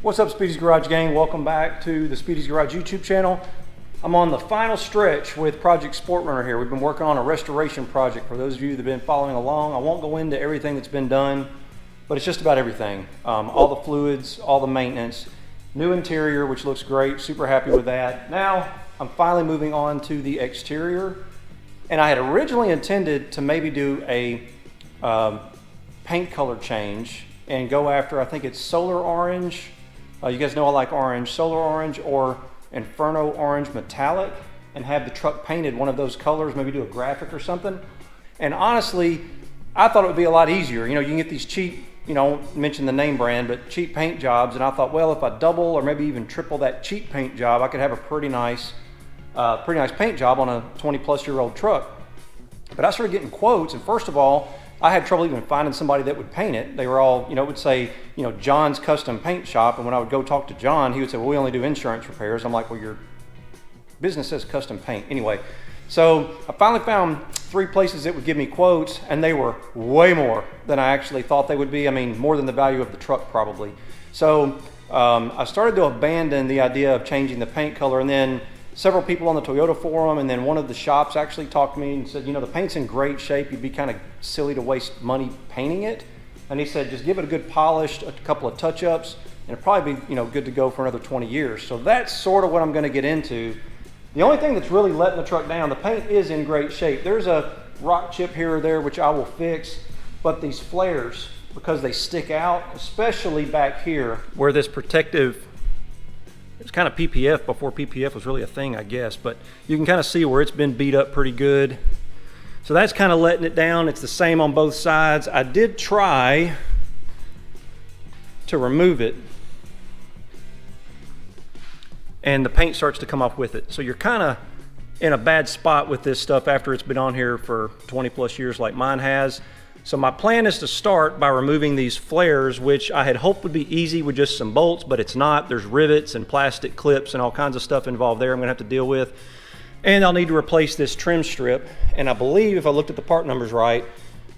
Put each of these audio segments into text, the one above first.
What's up, Speedy's Garage gang? Welcome back to the Speedy's Garage YouTube channel. I'm on the final stretch with Project SportRunner here. We've been working on a restoration project. For those of you that have been following along, I won't go into everything that's been done, but it's just about everything. All the fluids, all the maintenance, new interior, which looks great, super happy with that. Now, I'm finally moving on to the exterior, and I had originally intended to maybe do a paint color change and go after, I think it's solar orange. You guys know I like orange, solar orange or inferno orange metallic, and have the truck painted one of those colors, maybe do a graphic or something. And honestly, I thought it would be a lot easier. You know, you can get these cheap, you know, I won't mention the name brand, but cheap paint jobs. And I thought, well, if I double or maybe even triple that cheap paint job, I could have a pretty nice paint job on a 20-plus-year-old truck. But I started getting quotes, and first of all, I had trouble even finding somebody that would paint it. They were all, you know, it would say, you know, John's Custom Paint Shop. And when I would go talk to John, he would say, well, we only do insurance repairs. I'm like, well, your business says custom paint. Anyway, so I finally found 3 places that would give me quotes, and they were way more than I actually thought they would be. I mean, more than the value of the truck probably. So I started to abandon the idea of changing the paint color, and then several people on the Toyota forum, and then one of the shops actually talked to me and said, you know, the paint's in great shape. You'd be kind of silly to waste money painting it. And he said, just give it a good polish, a couple of touch-ups, and it'll probably be, you know, good to go for another 20 years. So that's sort of what I'm going to get into. The only thing that's really letting the truck down, the paint is in great shape. There's a rock chip here or there, which I will fix, but these flares, because they stick out, especially back here, where this protective, it's kind of PPF before PPF was really a thing, I guess, but you can kind of see where it's been beat up pretty good. So that's kind of letting it down. It's the same on both sides. I did try to remove it, and the paint starts to come off with it. So you're kind of in a bad spot with this stuff after it's been on here for 20 plus years like mine has. So my plan is to start by removing these flares, which I had hoped would be easy with just some bolts, but it's not. There's rivets and plastic clips and all kinds of stuff involved there I'm gonna have to deal with. And I'll need to replace this trim strip. And I believe, if I looked at the part numbers right,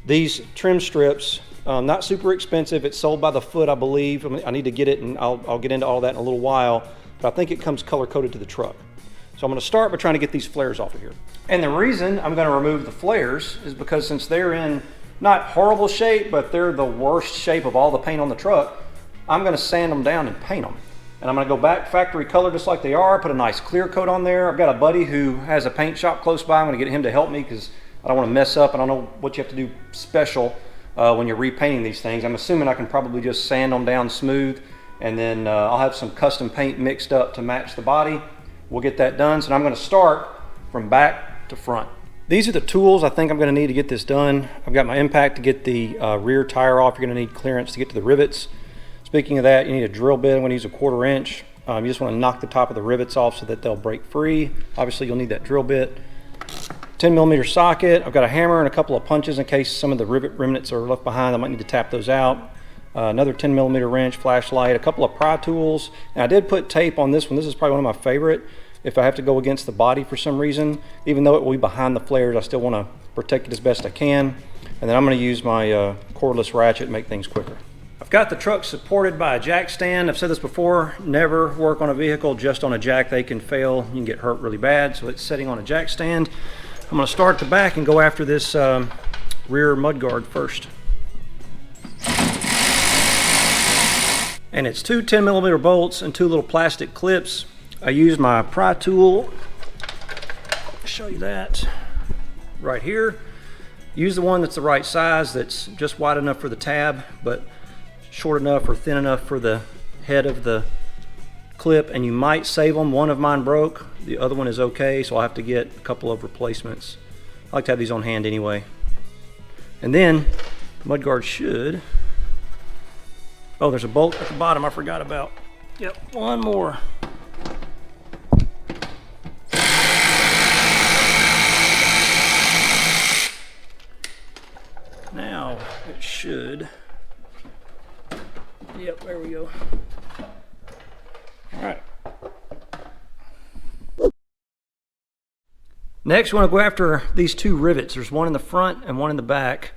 these trim strips, not super expensive. It's sold by the foot, I believe. I need to get it, and I'll get into all that in a little while, but I think it comes color coded to the truck. So I'm gonna start by trying to get these flares off of here. And the reason I'm gonna remove the flares is because since they're in not horrible shape, but they're the worst shape of all the paint on the truck, I'm gonna sand them down and paint them. And I'm gonna go back factory color just like they are, put a nice clear coat on there. I've got a buddy who has a paint shop close by. I'm gonna get him to help me because I don't wanna mess up. I don't know what you have to do special when you're repainting these things. I'm assuming I can probably just sand them down smooth, and then I'll have some custom paint mixed up to match the body. We'll get that done. So I'm gonna start from back to front. These are the tools I think I'm going to need to get this done. I've got my impact to get the rear tire off. You're going to need clearance to get to the rivets. Speaking of that, you need a drill bit. I'm going to use a 1/4 inch. You just want to knock the top of the rivets off so that they'll break free. Obviously, you'll need that drill bit. 10mm socket. I've got a hammer and a couple of punches in case some of the rivet remnants are left behind. I might need to tap those out. Another 10mm wrench, flashlight, a couple of pry tools. Now, I did put tape on this one. This is probably one of my favorite. If I have to go against the body for some reason, even though it will be behind the flares, I still want to protect it as best I can. And then I'm going to use my cordless ratchet to make things quicker. I've got the truck supported by a jack stand. I've said this before, never work on a vehicle just on a jack. They can fail. You can get hurt really bad. So it's sitting on a jack stand. I'm going to start at the back and go after this rear mudguard first. And it's 2 10mm bolts and 2 little plastic clips. I used my pry tool. I'll show you that right here. Use the one that's the right size, that's just wide enough for the tab, but short enough or thin enough for the head of the clip, and you might save them. One of mine broke, the other one is okay, so I'll have to get a couple of replacements. I like to have these on hand anyway. And then the mudguard should, oh, there's a bolt at the bottom I forgot about. Yep, one more. Now it should, yep, there we go. All right. Next, we want to go after these 2 rivets. There's one in the front and one in the back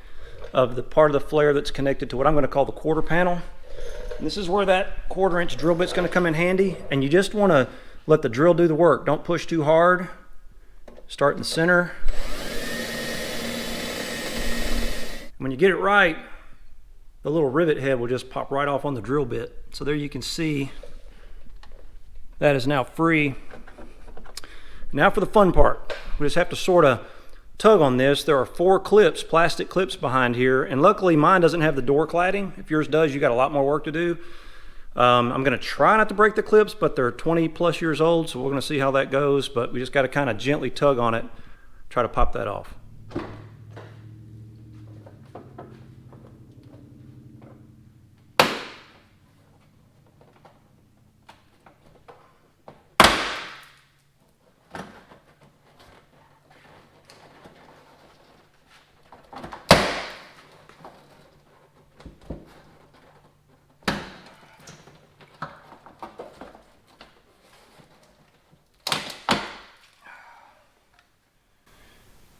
of the part of the flare that's connected to what I'm going to call the quarter panel. And this is where that 1/4 inch drill bit's gonna come in handy, and you just wanna let the drill do the work. Don't push too hard. Start in the center. When you get it right, the little rivet head will just pop right off on the drill bit. So there you can see that is now free. Now for the fun part. We just have to sort of tug on this. There are 4 clips, plastic clips behind here, and luckily mine doesn't have the door cladding. If yours does, you got a lot more work to do. I'm gonna try not to break the clips, but they're 20+ years old, so we're gonna see how that goes, but we just gotta kind of gently tug on it, try to pop that off.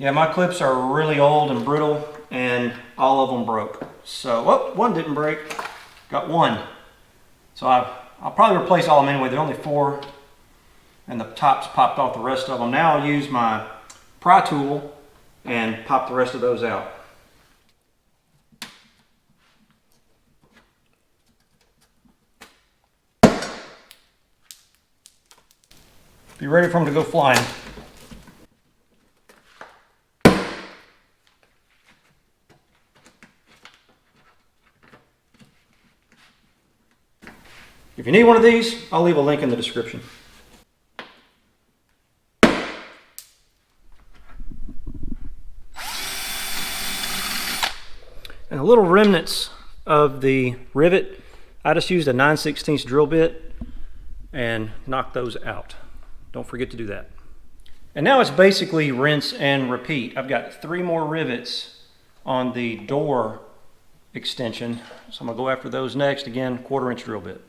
Yeah, my clips are really old and brittle, and all of them broke. So, oh, one didn't break. Got one. So I'll probably replace all of them anyway. There are only 4, and the tops popped off the rest of them. Now I'll use my pry tool and pop the rest of those out. Be ready for them to go flying. If you need one of these, I'll leave a link in the description. And the little remnants of the rivet, I just used a 9/16 drill bit and knocked those out. Don't forget to do that. And now it's basically rinse and repeat. I've got 3 more rivets on the door extension, so I'm gonna go after those next. Again, 1/4 inch drill bit.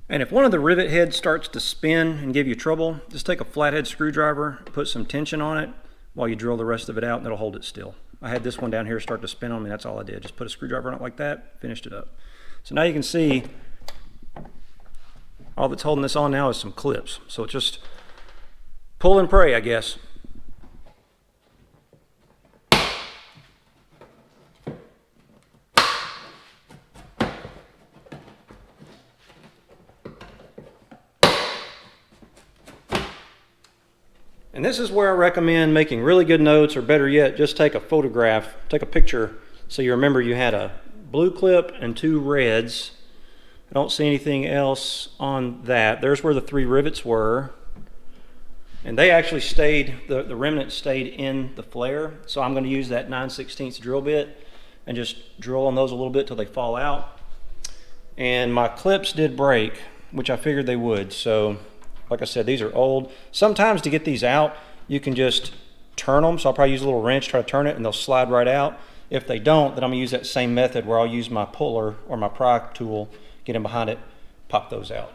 And if one of the rivet heads starts to spin and give you trouble, just take a flathead screwdriver, put some tension on it while you drill the rest of it out, and it'll hold it still. I had this one down here start to spin on me, that's all I did. Just put a screwdriver on it like that, finished it up. So now you can see all that's holding this on now is some clips. So it's just pull and pray, I guess. And this is where I recommend making really good notes, or better yet, just take a photograph, take a picture, so you remember you had a blue clip and 2 reds. I don't see anything else on that. There's where the 3 rivets were. And they actually stayed, the remnant stayed in the flare. So I'm going to use that 9/16 drill bit and just drill on those a little bit till they fall out. And my clips did break, which I figured they would. So like I said, these are old. Sometimes to get these out, you can just turn them. So I'll probably use a little wrench, try to turn it, and they'll slide right out. If they don't, then I'm gonna use that same method where I'll use my puller or my pry tool, get in behind it, pop those out.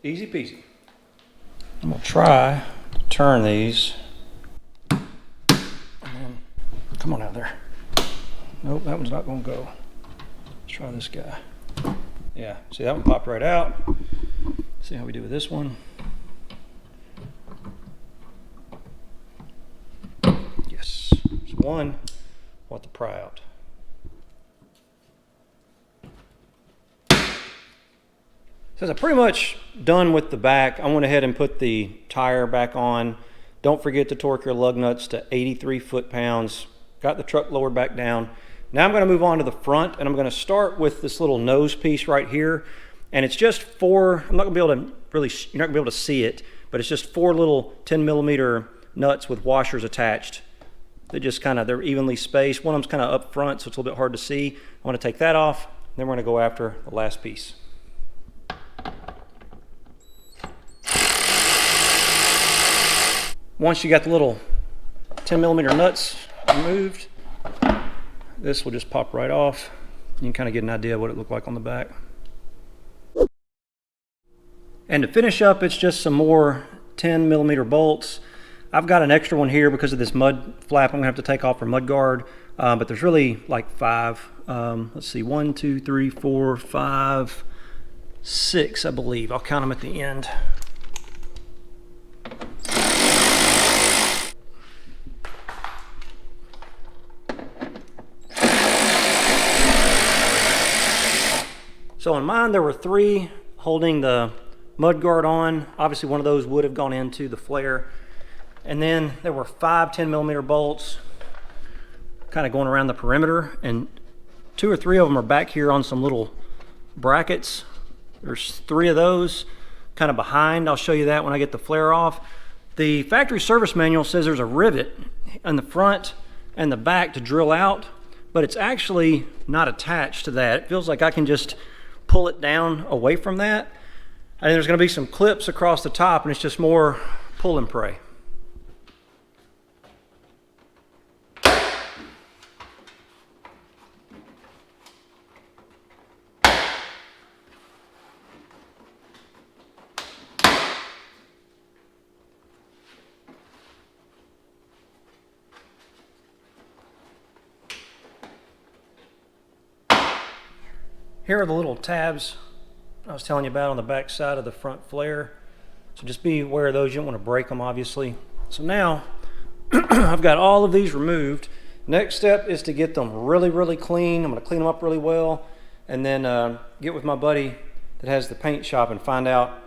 Easy peasy. I'm gonna try to turn these. And then, come on out there. Nope, that one's not gonna go. Let's try this guy. Yeah, see that one popped right out. See how we do with this one. Yes, so one, we'll have to pry out. Since I'm pretty much done with the back, I went ahead and put the tire back on. Don't forget to torque your lug nuts to 83 foot-pounds. Got the truck lowered back down. Now I'm gonna move on to the front, and I'm gonna start with this little nose piece right here. And it's just 4, I'm not gonna be able to really, you're not gonna be able to see it, but it's just 4 little 10mm nuts with washers attached. They just they're evenly spaced. One of them's kind of up front, so it's a little bit hard to see. I wanna take that off, then we're gonna go after the last piece. Once you got the little 10mm nuts removed. This will just pop right off. You can kind of get an idea of what it looked like on the back. And to finish up, it's just some more 10mm bolts. I've got an extra one here because of this mud flap I'm gonna have to take off for mud guard, but there's really like 5. Let's see, 1, 2, 3, 4, 5, 6, I believe. I'll count them at the end. So on mine, there were 3 holding the mud guard on. Obviously, one of those would have gone into the flare. And then there were 5 10mm bolts kind of going around the perimeter, and 2 or 3 of them are back here on some little brackets. There's 3 of those kind of behind. I'll show you that when I get the flare off. The factory service manual says there's a rivet in the front and the back to drill out, but it's actually not attached to that. It feels like I can just pull it down away from that. And there's going to be some clips across the top, and it's just more pull and pray. Here are the little tabs I was telling you about on the back side of the front flare. So just be aware of those. You don't want to break them, obviously. So now I've got all of these removed. Next step is to get them really, really clean. I'm going to clean them up really well, and then get with my buddy that has the paint shop and find out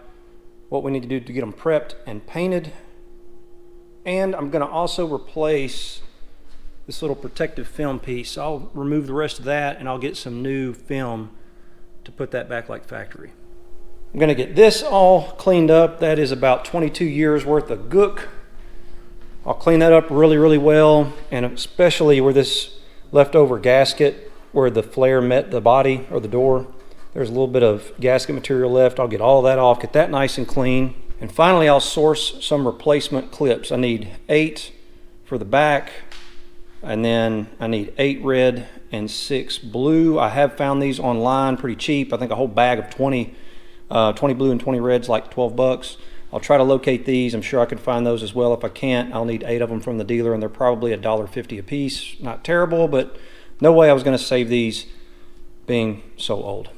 what we need to do to get them prepped and painted. And I'm going to also replace this little protective film piece. I'll remove the rest of that, and I'll get some new film to put that back like factory. I'm going to get this all cleaned up. That is about 22 years worth of gook. I'll clean that up really, really well, and especially where this leftover gasket, where the flare met the body or the door, there's a little bit of gasket material left. I'll get all that off, get that nice and clean. And finally, I'll source some replacement clips. I need 8 for the back, and then I need 8 red and 6 blue. I have found these online pretty cheap. I think a whole bag of 20 blue and 20 reds, like 12 bucks. I'll try to locate these. I'm sure I could find those as well. If I can't, I'll need 8 of them from the dealer, and they're probably $1.50 a piece. Not terrible, but no way I was going to save these being so old.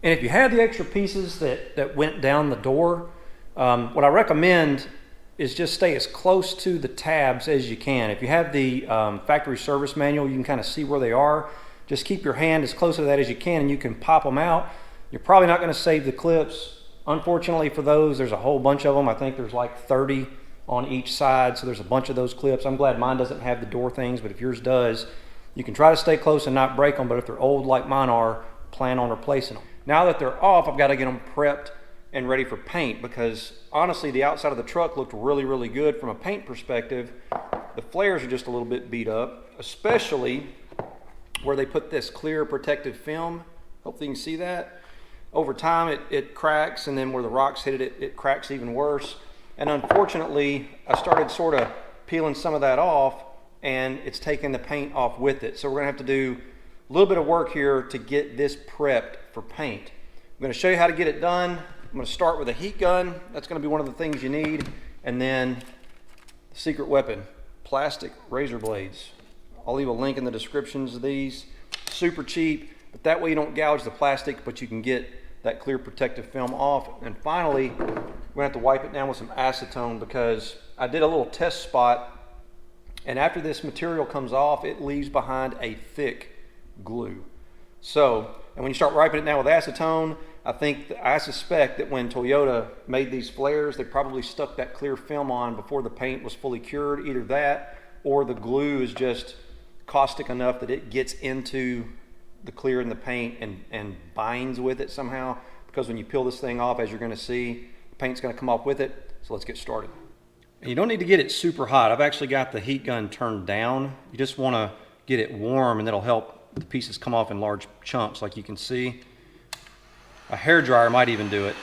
And if you had the extra pieces that went down the door, what I recommend is just stay as close to the tabs as you can. If you have the factory service manual, you can kind of see where they are. Just keep your hand as close to that as you can, and you can pop them out. You're probably not going to save the clips. Unfortunately for those, there's a whole bunch of them. I think there's like 30 on each side, so there's a bunch of those clips. I'm glad mine doesn't have the door things, but if yours does, you can try to stay close and not break them, but if they're old like mine are, plan on replacing them. Now that they're off, I've got to get them prepped and ready for paint, because honestly the outside of the truck looked really, really good from a paint perspective. The flares are just a little bit beat up, especially where they put this clear protective film. Hopefully you can see that. Over time it cracks, and then where the rocks hit it, it cracks even worse. And unfortunately I started sort of peeling some of that off, and it's taking the paint off with it. So we're gonna have to do a little bit of work here to get this prepped for paint. I'm gonna show you how to get it done. I'm going to start with a heat gun. That's going to be one of the things you need. And then the secret weapon, plastic razor blades. I'll leave a link in the descriptions of these. Super cheap, but that way you don't gouge the plastic, but you can get that clear protective film off. And finally, we're going to have to wipe it down with some acetone, because I did a little test spot, and after this material comes off, it leaves behind a thick glue. So, and when you start wiping it down with acetone, I suspect that when Toyota made these flares, they probably stuck that clear film on before the paint was fully cured. Either that, or the glue is just caustic enough that it gets into the clear in the paint and binds with it somehow. Because when you peel this thing off, as you're going to see, the paint's going to come off with it. So let's get started. And you don't need to get it super hot. I've actually got the heat gun turned down. You just want to get it warm, and that'll help the pieces come off in large chunks, like you can see. A hairdryer might even do it.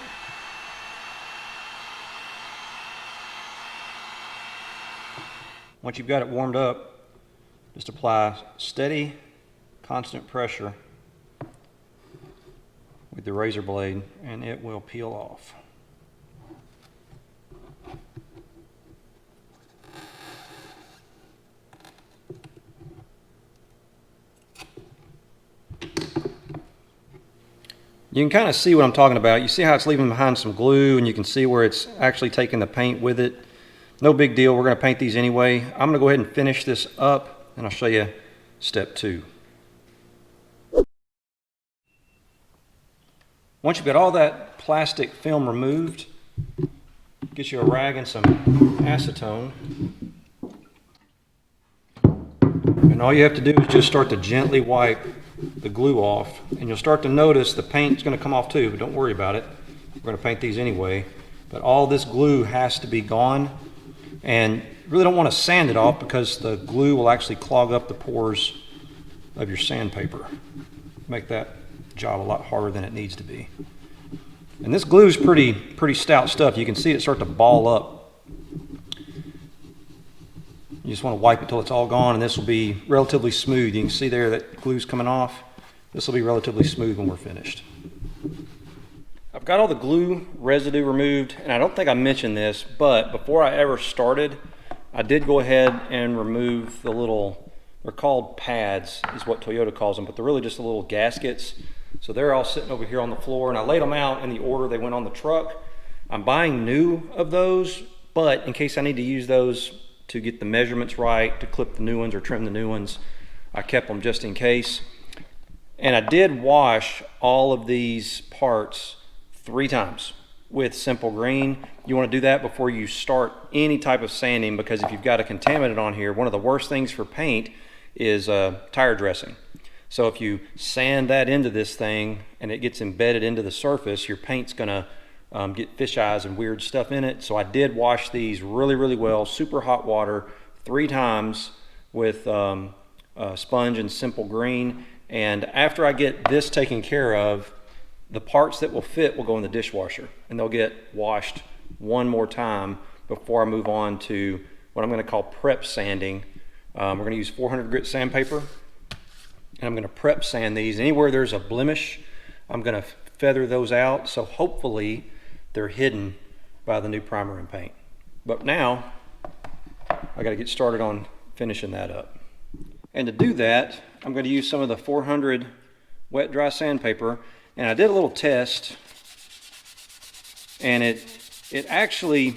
Once you've got it warmed up, Just apply steady, constant pressure with the razor blade and it will peel off. You can kind of see what I'm talking about. You see how it's leaving behind some glue, and you can see where it's actually taking the paint with it. No big deal, we're going to paint these anyway. I'm going to go ahead and finish this up, and I'll show you step 2. Once you've got all that plastic film removed, get you a rag and some acetone. And all you have to do is just start to gently wipe the glue off, and you'll start to notice the paint's going to come off too, but don't worry about it. We're going to paint these anyway. But all this glue has to be gone, and you really don't want to sand it off because the glue will actually clog up the pores of your sandpaper. Make that job a lot harder than it needs to be. And this glue is pretty stout stuff. You can see it start to ball up. You just want to wipe it till it's all gone, and this will be relatively smooth. You can see there that glue's coming off. This will be relatively smooth when we're finished. I've got all the glue residue removed, and I don't think I mentioned this, but before I ever started, I did go ahead and remove the little, they're called pads, is what Toyota calls them, but they're really just the little gaskets. So they're all sitting over here on the floor, and I laid them out in the order they went on the truck. I'm buying new of those, but in case I need to use those to get the measurements right, to clip the new ones or trim the new ones, I kept them just in case. And I did wash all of these parts 3 times with simple green. You want to do that before you start any type of sanding, because if you've got a contaminant on here, one of the worst things for paint is tire dressing. So if you sand that into this thing and it gets embedded into the surface, your paint's gonna get fish eyes and weird stuff in it. So I did wash these really well, super hot water, 3 times with sponge and simple green. And after I get this taken care of, the parts that will fit will go in the dishwasher, and they'll get washed one more time before I move on to what I'm going to call prep sanding. We're going to use 400 grit sandpaper, and I'm going to prep sand these. Anywhere there's a blemish, I'm going to feather those out, so hopefully they're hidden by the new primer and paint. But now I got to get started on finishing that up. And to do that, I'm going to use some of the 400 wet dry sandpaper, and I did a little test, and it actually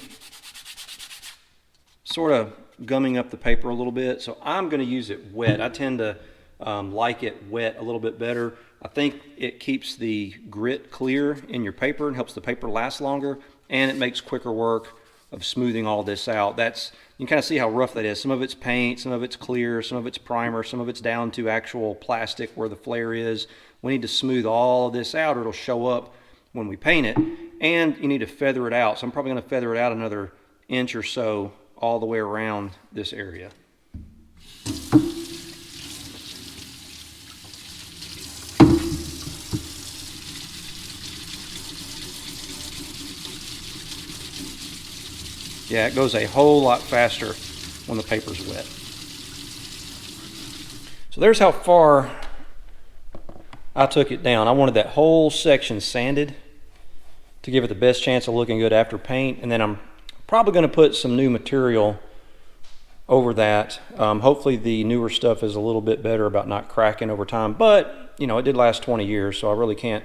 sort of gumming up the paper a little bit, so I'm going to use it wet. I tend to like it wet a little bit better. I think it keeps the grit clear in your paper and helps the paper last longer, and it makes quicker work of smoothing all this out. You can kind of see how rough that is. Some of it's paint, some of it's clear, some of it's primer, some of it's down to actual plastic where the flare is. We need to smooth all of this out, or it'll show up when we paint it, and you need to feather it out. So I'm probably going to feather it out another inch or so all the way around this area. Yeah, it goes a whole lot faster when the paper's wet. So there's how far I took it down. I wanted that whole section sanded to give it the best chance of looking good after paint, and then I'm probably going to put some new material over that. Hopefully the newer stuff is a little bit better about not cracking over time, but you know, it did last 20 years, so I really can't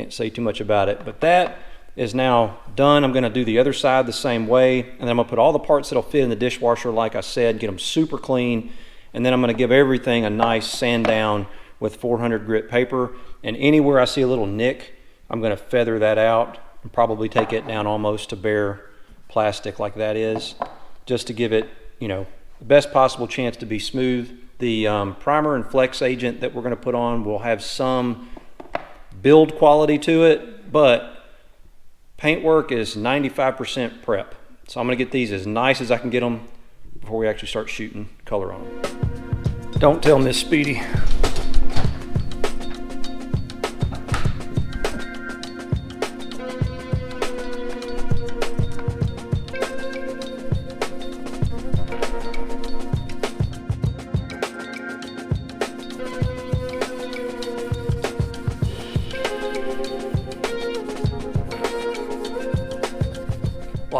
say too much about it. But that is now done. I'm going to do the other side the same way, and then I'm going to put all the parts that'll fit in the dishwasher, like I said, get them super clean, and then I'm going to give everything a nice sand down with 400 grit paper, and anywhere I see a little nick, I'm going to feather that out and probably take it down almost to bare plastic like that is, just to give it, you know, the best possible chance to be smooth. The primer and flex agent that we're going to put on will have some build quality to it, but paintwork is 95% prep. So I'm going to get these as nice as I can get them before we actually start shooting color on them. Don't tell Miss Speedy.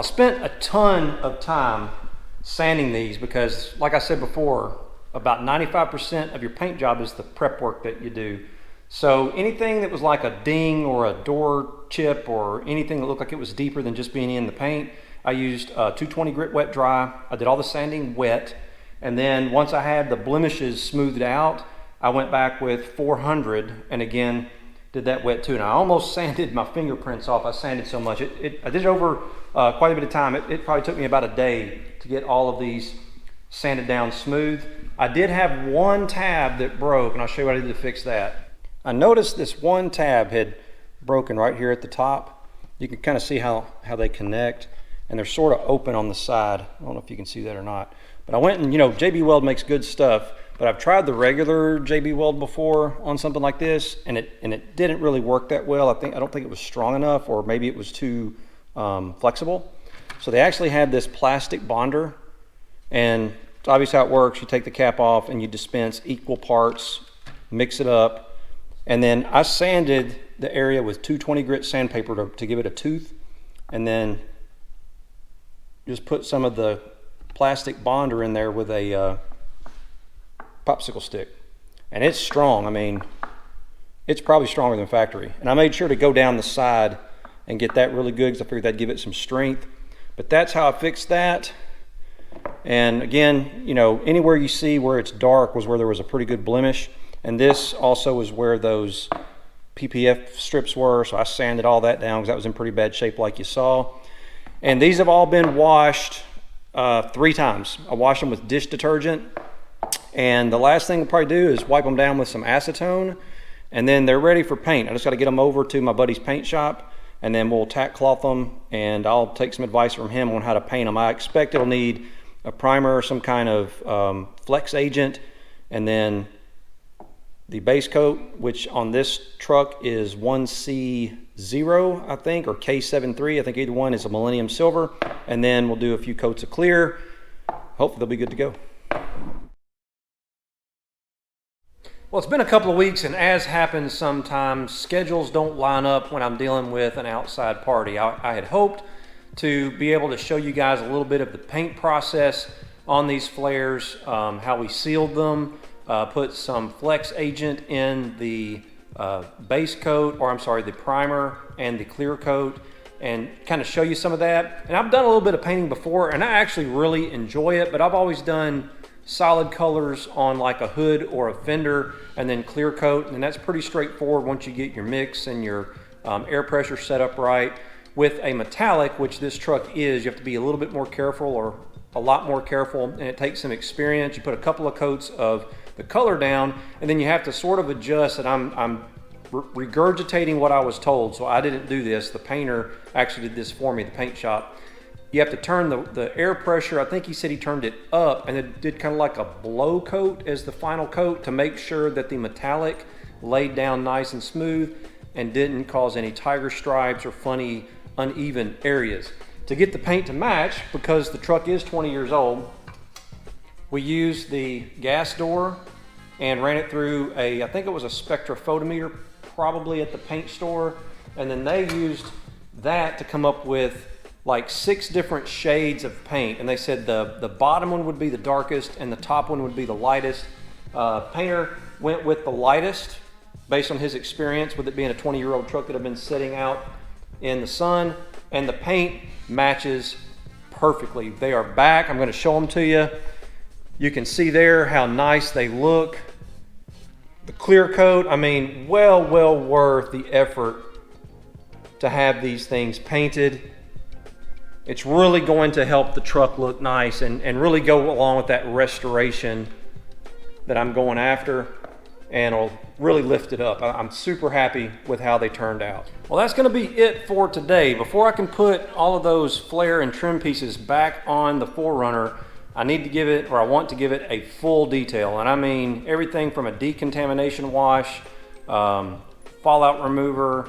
spent a ton of time sanding these because, like I said before, about 95% of your paint job is the prep work that you do. So anything that was like a ding or a door chip or anything that looked like it was deeper than just being in the paint, I used 220 grit wet dry. I did all the sanding wet, and then once I had the blemishes smoothed out, I went back with 400 and again did that wet too. And I almost sanded my fingerprints off. I sanded so much. I did it over quite a bit of time. It probably took me about a day to get all of these sanded down smooth. I did have one tab that broke, and I'll show you what I did to fix that. I noticed this one tab had broken right here at the top. You can kind of see how they connect, and they're sort of open on the side. I don't know if you can see that or not. But I went and, you know, JB Weld makes good stuff, but I've tried the regular JB Weld before on something like this, and it didn't really work that well. I don't think it was strong enough, or maybe it was too flexible. So they actually had this plastic bonder, and it's obvious how it works. You take the cap off and you dispense equal parts, mix it up, and then I sanded the area with 220 grit sandpaper to give it a tooth, and then just put some of the plastic bonder in there with a popsicle stick, and it's strong. I mean, it's probably stronger than factory. And I made sure to go down the side and get that really good because I figured that'd give it some strength. But that's how I fixed that. And again, you know, anywhere you see where it's dark was where there was a pretty good blemish, and this also was where those PPF strips were, so I sanded all that down because that was in pretty bad shape like you saw. And these have all been washed 3 times. I washed them with dish detergent, and the last thing I'll probably do is wipe them down with some acetone, and then they're ready for paint. I just got to get them over to my buddy's paint shop, and then we'll tack cloth them, and I'll take some advice from him on how to paint them. I expect it'll need a primer or some kind of flex agent, and then the base coat, which on this truck is 1C0, I think, or K73. I think either one is a Millennium Silver. And then we'll do a few coats of clear. Hopefully they'll be good to go. Well, it's been a couple of weeks, and as happens sometimes, schedules don't line up when I'm dealing with an outside party. I had hoped to be able to show you guys a little bit of the paint process on these flares, how we sealed them, put some flex agent in the base coat, or I'm sorry, the primer and the clear coat, and kind of show you some of that. And I've done a little bit of painting before, and I actually really enjoy it, but I've always done solid colors on like a hood or a fender, and then clear coat, and that's pretty straightforward once you get your mix and your air pressure set up right. With a metallic, which this truck is, you have to be a little bit more careful, or a lot more careful, and it takes some experience. You put a couple of coats of the color down, and then you have to sort of adjust, and I'm regurgitating what I was told, so I didn't do this. The painter actually did this for me, the paint shop. You have to turn the air pressure, I think he said he turned it up, and it did kind of like a blow coat as the final coat to make sure that the metallic laid down nice and smooth and didn't cause any tiger stripes or funny uneven areas. To get the paint to match, because the truck is 20 years old, we used the gas door and ran it through I think it was a spectrophotometer, probably at the paint store, and then they used that to come up with like 6 different shades of paint, and they said the bottom one would be the darkest and the top one would be the lightest. Painter went with the lightest based on his experience with it being a 20-year-old truck that had been sitting out in the sun, and the paint matches perfectly. They are back. I'm going to show them to you. You can see there how nice they look. The clear coat, I mean, well worth the effort to have these things painted. It's really going to help the truck look nice and really go along with that restoration that I'm going after, and it'll really lift it up. I'm super happy with how they turned out. Well, that's gonna be it for today. Before I can put all of those flare and trim pieces back on the 4Runner, I need to give it, or I want to give it, a full detail. And I mean everything from a decontamination wash, fallout remover,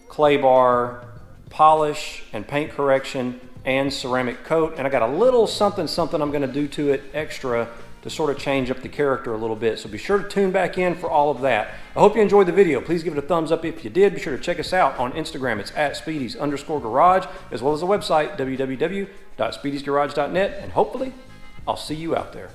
clay bar, polish and paint correction, and ceramic coat. And I got a little something I'm gonna do to it extra to sort of change up the character a little bit. So be sure to tune back in for all of that. I hope you enjoyed the video. Please give it a thumbs up if you did. Be sure to check us out on Instagram. It's at Speedies_garage, as well as the website, www.speediesgarage.net. And hopefully, I'll see you out there.